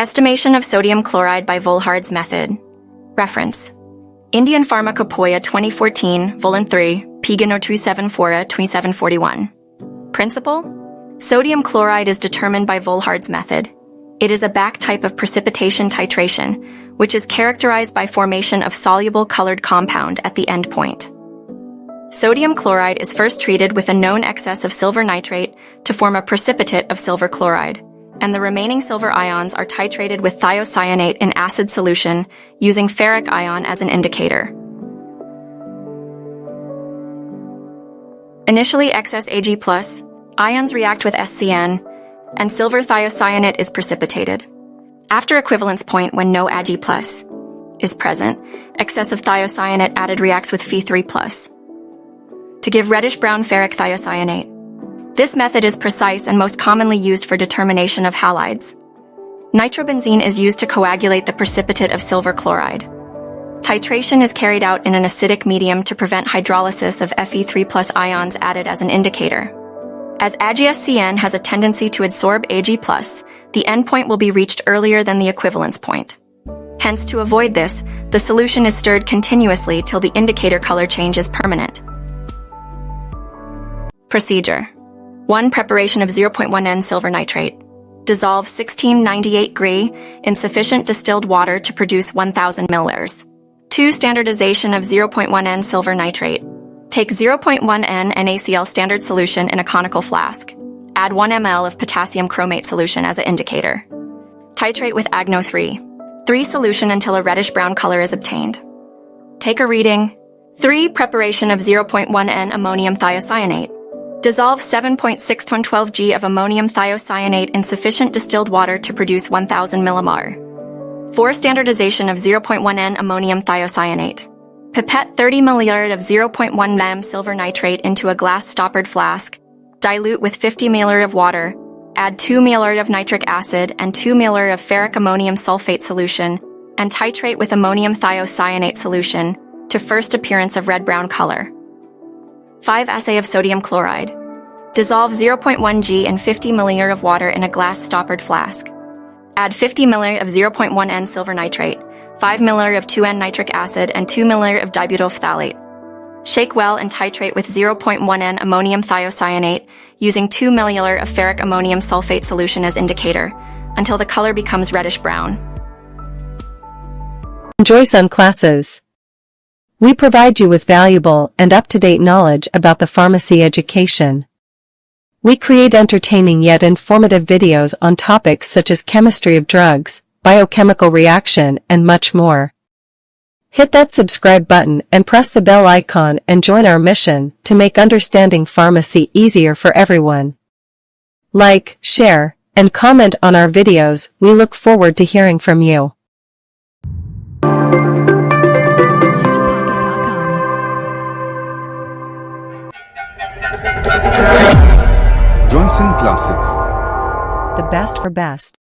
Estimation of sodium chloride by Volhard's method. Reference: Indian Pharmacopoeia 2014, Volume 3, Pagina 274, 2741. Principle: sodium chloride is determined by Volhard's method. It is a back type of precipitation titration, which is characterized by formation of soluble colored compound at the end point. Sodium chloride is first treated with a known excess of silver nitrate to form a precipitate of silver chloride, and the remaining silver ions are titrated with thiocyanate in acid solution using ferric ion as an indicator. Initially excess Ag+, ions react with SCN, and silver thiocyanate is precipitated. After equivalence point, when no Ag+ is present, excessive thiocyanate added reacts with Fe3+ to give reddish-brown ferric thiocyanate. This method is precise and most commonly used for determination of halides. Nitrobenzene is used to coagulate the precipitate of silver chloride. Titration is carried out in an acidic medium to prevent hydrolysis of Fe3+ ions added as an indicator. As AgSCN has a tendency to adsorb Ag+, the endpoint will be reached earlier than the equivalence point. Hence, to avoid this, the solution is stirred continuously till the indicator color change is permanent. Procedure: 1. Preparation of 0.1 N silver nitrate. Dissolve 1698 Gr in sufficient distilled water to produce 1000 milliliters. 2. Standardization of 0.1 N silver nitrate. Take 0.1 N NaCl standard solution in a conical flask. Add 1 ml of potassium chromate solution as an indicator. Titrate with Agno 3 solution until a reddish-brown color is obtained. Take a reading. 3. Preparation of 0.1 N ammonium thiocyanate. Dissolve 7.612 G of ammonium thiocyanate in sufficient distilled water to produce 1000 millimol. 4. Standardization of 0.1 N ammonium thiocyanate. Pipette 30 ml of 0.1 Nam silver nitrate into a glass stoppered flask. Dilute with 50 ml of water. Add 2 ml of nitric acid and 2 ml of ferric ammonium sulfate solution, and titrate with ammonium thiocyanate solution to first appearance of red-brown color. 5. Assay of sodium chloride. Dissolve 0.1 G in 50 ml of water in a glass stoppered flask. Add 50 ml of 0.1 N silver nitrate, 5 ml of 2N nitric acid, and 2 ml of dibutyl phthalate. Shake well and titrate with 0.1 N ammonium thiocyanate using 2 ml of ferric ammonium sulfate solution as indicator until the color becomes reddish-brown. Enjoy some classes. We provide you with valuable and up-to-date knowledge about the pharmacy education. We create entertaining yet informative videos on topics such as chemistry of drugs, biochemical reaction, and much more. Hit that subscribe button and press the bell icon and join our mission to make understanding pharmacy easier for everyone. Like, share, and comment on our videos. We look forward to hearing from you. Johnson Classes. The best for best.